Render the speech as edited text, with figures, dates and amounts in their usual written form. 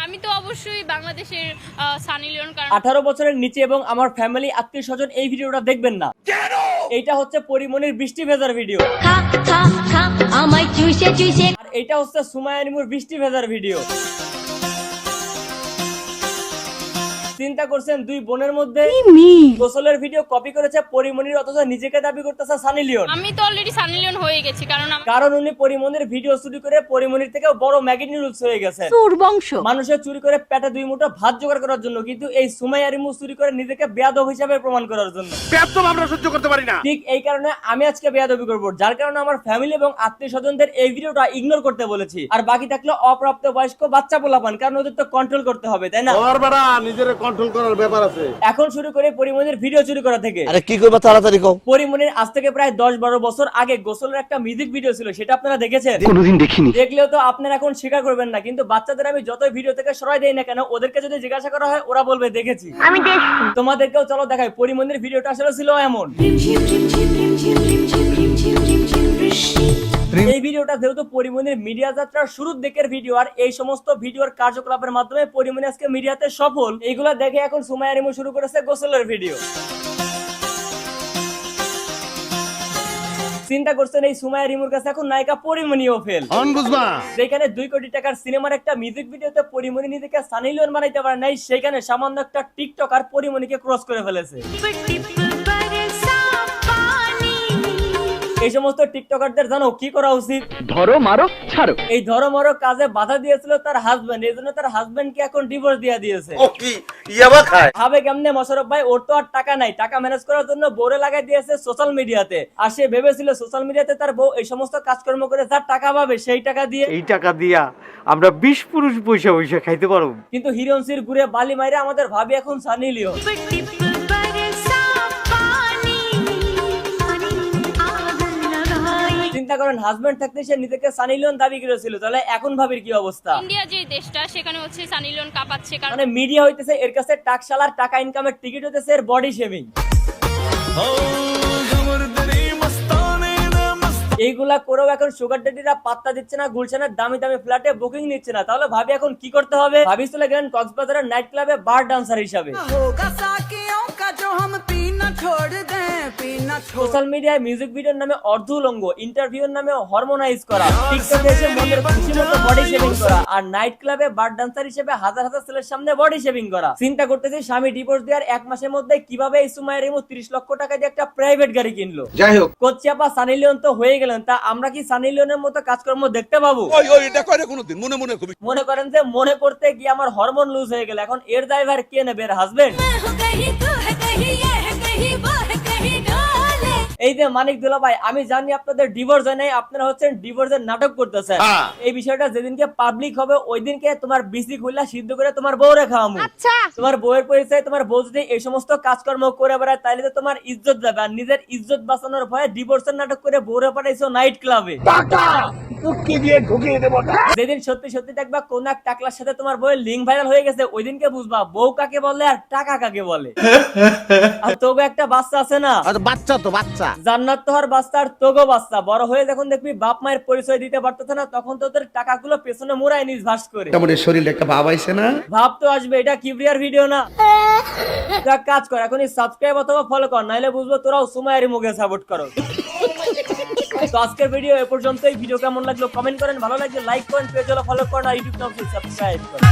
আমি তো অবশ্যই বাংলাদেশের সানি লিওন, কারণ 18 বছরের নিচে এবং আমার ফ্যামিলি আত্মীয় স্বজন এই ভিডিওটা দেখবেন না। এইটা হচ্ছে পরিমনির বৃষ্টি ভেজার ভিডিও, খা খা খা আমায় চুষে চুষে। আর এটা হচ্ছে সুমাইয়া রিমুর বৃষ্টি ভেজার ভিডিও। চিন্তা করছেন দুই বোনের মধ্যে গোসলের ভিডিও কপি করেছে পরিমনির, অথচ নিজেকে দাবি করতেছে সানি লিওন। আমি তো অলরেডি সানি লিওন হয়ে গেছি, কারণ উনি পরিমনির ভিডিও চুরি করে পরিমনির থেকেও বড় ম্যাগি নুডলস হয়ে গেছে। মানুষের চুরি করে পেটে দুই মুঠো ভাত জোগাড় করার জন্য, কিন্তু এই সুমাইয়া রিমু চুরি করে নিজেকে বেয়াদব হিসাবে প্রমাণ করার জন্য। বেয়াদব আমরা সহ্য করতে পারি না। ঠিক এই কারণে আমি আজকে বেয়াদবি করব, যার কারণে আমার ফ্যামিলি এবং আত্মীয় স্বজনদের এই ভিডিওটা ইগনোর করতে বলেছি। আর বাকি থাকলো অপ্রাপ্ত বয়স্ক বাচ্চা পোলাপান, কারণ ওদের তো কন্ট্রোল করতে হবে, তাই না? ওর বড়া নিজের কন্ট্রোল করার ব্যাপার আছে। এখন শুরু করে পরিমনির ভিডিও চুরি করা থেকে। আরে কি করবা তাড়াতাড়ি কও। পরিমনির আজ থেকে প্রায় 10-12 বছর আগে গোসলের একটা মিউজিক ভিডিও ছিল, সেটা আপনারা দেখেছেন? কোনোদিন দেখিনি। দেখলেও তো আপনারা এখন স্বীকার করবেন না, কিন্তু বাচ্চাদের আমি যতই ভিডিও থেকে সরাই দেই না কেন, ওদেরকে যদি জিজ্ঞাসা করা হয় ওরা বলবে দেখেছি। তোমাদেরকেও চলো দেখাই পরিমনির ভিডিওটা আসলে ছিল এমন। এই ভিডিওটা যেহেতু পরিমনির মিডিয়া যাত্রার শুরুর দিকের ভিডিও, আর এই সমস্ত ভিডিওর কার্যকলাপের মাধ্যমে পরিমনি আজকে মিডিয়াতে সফল, এইগুলা দেখে এখন সুমাইয়া রিমু শুরু করেছে গোসলের ভিডিও। চিন্তা করছেন এই সুমাইয়া রিমুর কাছে এখন নায়িকা পরিমনিও ফেল। যেখানে 2 কোটি টাকার সিনেমার একটা মিউজিক ভিডিওতে পরিমনি নিজেকে সানি লিওন বানাইতে পারে নাই, সেখানে সামান্য একটা টিকটক আর পরিমনিকে ক্রস করে ফেলেছে। এই সমস্ত টিকটকারদের জানো কি করা উচিত? ধরো মারো ছাড়ো। এই ধরো মারো কাজে বাধা দিয়েছিল তার হাজবেন্ড, এই জন্য তার হাজবেন্ডকে এখন ডিভোর্স দিয়ে দিয়েছে। ও কি ইয়াবা খায়? ভাবে কেমনে মোশাররফ ভাই, ওর তো আর টাকা নাই, টাকা ম্যানেজ করার জন্য বউরে লাগাই দিয়েছে সোশ্যাল মিডিয়াতে। আর সে ভেবেছিল সোশ্যাল মিডিয়াতে তার বউ এই সমস্ত কাজকর্ম করে যার টাকা পাবে, সেই টাকা দিয়ে এই টাকা দিয়া আমরা 20 পুরুষ পয়সা পয়সা খাইতে পারবো। কিন্তু হিরোইনসির ঘুরে বালি মাইরে আমাদের ভাবি এখন সানি লিওন। চিন্তা করেন হাজবেন্ড থাকতে সে নিজেকে সানি লিওন দাবি করেছিল, তাহলে এখন ভাবির কি অবস্থা? ইন্ডিয়া যে দেশটা, সেখানে হচ্ছে সানি লিওন কাঁপাচ্ছে, কারণ মানে মিডিয়া হইতেছে এর কাছে টাকশালার টাকা ইনকামের টিকিট হইতেছে এর বডি শেভিং। এইগুলা করেও এখন সুগার ড্যাডিরা পাত্তা দিচ্ছে না, গুলশানের দামি দামি ফ্ল্যাটে বুকিং নিচ্ছে না। তাহলে ভাবি এখন কি করতে হবে? ভাবি চলে গেলেন কক্সবাজারের নাইট ক্লাবে বার ডান্সার হিসাবে। সোশ্যাল মিডিয়ায় মিউজিক ভিডিওর নামে অর্ধ উলঙ্গ, ইন্টারভিউর নামে হরমোনাইজ করা, টিকটকে এসে মনের খুশি মতো বডি শেভিং করা, আর নাইট ক্লাবে বার ডান্সার হিসেবে হাজার হাজার ছেলের সামনে বডি শেভিং করা। চিন্তা করতেছি স্বামী ডিভোর্স দেওয়ার 1 মাসের মধ্যে কিভাবে এই সুমাইয়া রিমু 30 লক্ষ টাকা দিয়ে একটা প্রাইভেট গাড়ি কিনলো। যাই হোক, কোচিয়াপা সানি লিওন তো হয়ে গেলেন, তা আমরা কি সানি লিওনের মতো কাজকর্ম দেখতে পাবো? এটা কয় না কোনোদিন মনে মনে খুবই। মনে করেন যে মনে করতে গিয়ে আমার হরমোন লুজ হয়ে গেল, এখন এর ড্রাইভার কে নেবে? এর হাজবেন্ড। এই যে মানিক দুলা ভাই, আমি জানি আপনাদের ডিভোর্স হয় নাই, আপনারা হচ্ছেন ডিভোর্সের নাটক করতেছেন। এই বিষয়টা যেদিনকে পাবলিক হবে ওই দিনকে তোমার বিসি খুললা সিদ্ধ করে তোমার বউরে খাওয়ামু। তোমার বউয়ের পরিচয় তোমার বউ যদি এই সমস্ত কাজকর্ম করে বেড়ায়, তাহলে তো তোমার ইজ্জত যাবে, আর নিজের ইজ্জত বাঁচানোর ভয়ে ডিভোর্সের নাটক করে বউরে পাঠাইছো নাইট ক্লাবে। যেদিন সত্যি সত্যি দেখবা কোন এক টাকলার সাথে তোমার বউয়ের লিঙ্ক ভাইরাল হয়ে গেছে, ওই দিনকে বুঝবা বউ কাকে বলে আর টাকা কাকে বলে। আর তোগো একটা বাচ্চা আছে না? বাচ্চা তো বাচ্চা। জান্নাত তোহার বাচ্চা আর তোগো বাচ্চা বড় হয়ে যখন দেখবি বাপ মায়ের পরিচয় দিতে পারতেছে না, তখন তোদের টাকাগুলো পেছনে মোড়ায় নিজ ভাস করে। কেমন শরীরে একটা ভাব আইছে না? ভাব তো আসবে, এটা কিবরিয়ার ভিডিও না। এক কাজ কর, এখনই সাবস্ক্রাইব অথবা ফলো কর, নাইলে বুঝবো তোরাও সুমাইয়া রিমুকে সাপোর্ট করো। তো আজকের ভিডিও এ পর্যন্তই। ভিডিও কেমন লাগলো কমেন্ট করেন, ভালো লাগলে লাইক করেন, পেজ ফলো করেন আর ইউটিউব চ্যানেল সাবস্ক্রাইব করেন।